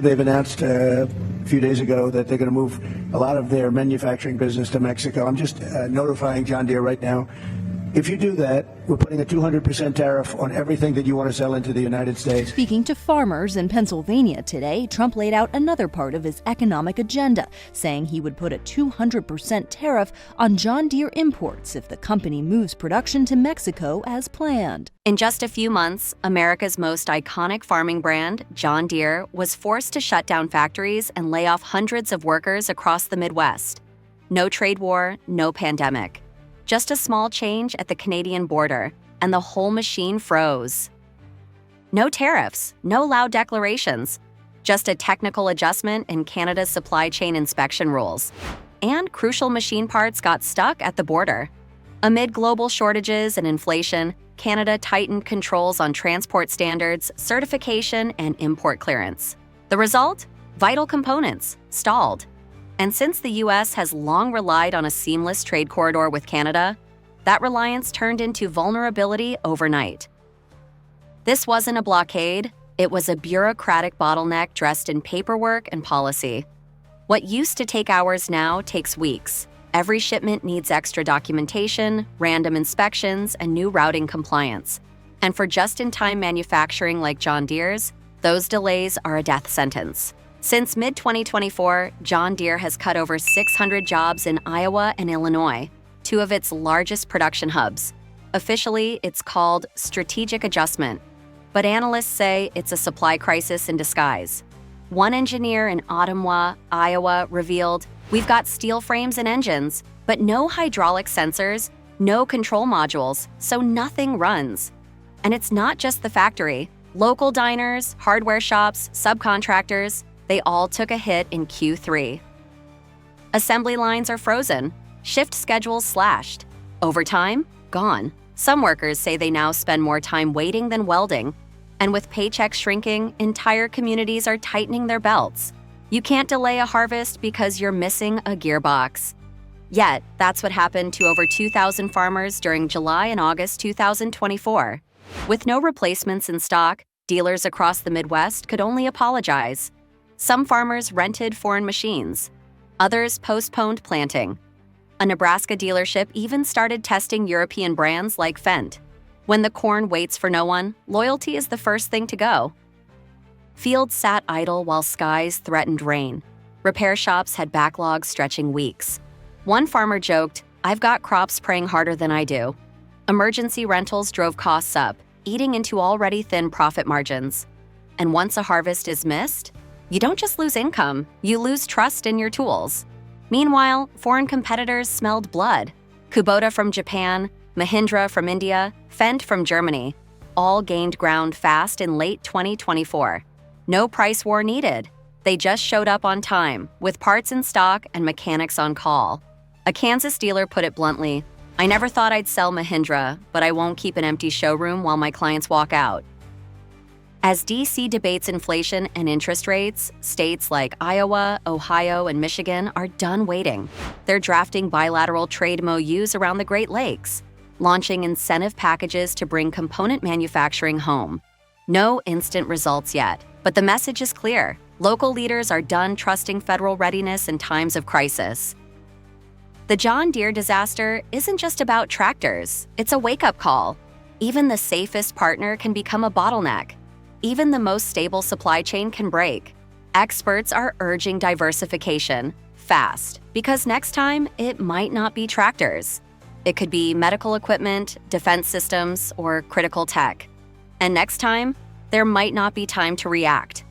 They've announced a few days ago that they're going to move a lot of their manufacturing business to Mexico. I'm just notifying John Deere right now. If you do that, we're putting a 200% tariff on everything that you want to sell into the United States. Speaking to farmers in Pennsylvania today, Trump laid out another part of his economic agenda, saying he would put a 200% tariff on John Deere imports if the company moves production to Mexico as planned. In just a few months, America's most iconic farming brand, John Deere, was forced to shut down factories and lay off hundreds of workers across the Midwest. No trade war, no pandemic. Just a small change at the Canadian border, and the whole machine froze. No tariffs, no loud declarations, just a technical adjustment in Canada's supply chain inspection rules. And crucial machine parts got stuck at the border. Amid global shortages and inflation, Canada tightened controls on transport standards, certification, and import clearance. The result? Vital components stalled. And since the U.S. has long relied on a seamless trade corridor with Canada, that reliance turned into vulnerability overnight. This wasn't a blockade, it was a bureaucratic bottleneck dressed in paperwork and policy. What used to take hours now takes weeks. Every shipment needs extra documentation, random inspections, and new routing compliance. And for just-in-time manufacturing like John Deere's, those delays are a death sentence. Since mid-2024, John Deere has cut over 600 jobs in Iowa and Illinois, two of its largest production hubs. Officially, it's called strategic adjustment, but analysts say it's a supply crisis in disguise. One engineer in Ottumwa, Iowa, revealed, "We've got steel frames and engines, but no hydraulic sensors, no control modules, so nothing runs." And it's not just the factory. Local diners, hardware shops, subcontractors, they all took a hit in Q3. Assembly lines are frozen, shift schedules slashed, overtime gone. Some workers say they now spend more time waiting than welding, and with paychecks shrinking, entire communities are tightening their belts. You can't delay a harvest because you're missing a gearbox. Yet, that's what happened to over 2,000 farmers during July and August 2024. With no replacements in stock, dealers across the Midwest could only apologize. Some farmers rented foreign machines. Others postponed planting. A Nebraska dealership even started testing European brands like Fent. When the corn waits for no one, loyalty is the first thing to go. Fields sat idle while skies threatened rain. Repair shops had backlogs stretching weeks. One farmer joked, "I've got crops praying harder than I do." Emergency rentals drove costs up, eating into already thin profit margins. And once a harvest is missed, you don't just lose income, you lose trust in your tools. Meanwhile, foreign competitors smelled blood. Kubota from Japan, Mahindra from India, Fent from Germany, all gained ground fast in late 2024. No price war needed. They just showed up on time, with parts in stock and mechanics on call. A Kansas dealer put it bluntly, "I never thought I'd sell Mahindra, but I won't keep an empty showroom while my clients walk out." As D.C. debates inflation and interest rates, states like Iowa, Ohio, and Michigan are done waiting. They're drafting bilateral trade MOUs around the Great Lakes, launching incentive packages to bring component manufacturing home. No instant results yet, but the message is clear. Local leaders are done trusting federal readiness in times of crisis. The John Deere disaster isn't just about tractors, it's a wake-up call. Even the safest partner can become a bottleneck. Even the most stable supply chain can break. Experts are urging diversification, fast, because next time it might not be tractors. It could be medical equipment, defense systems, or critical tech. And next time, there might not be time to react.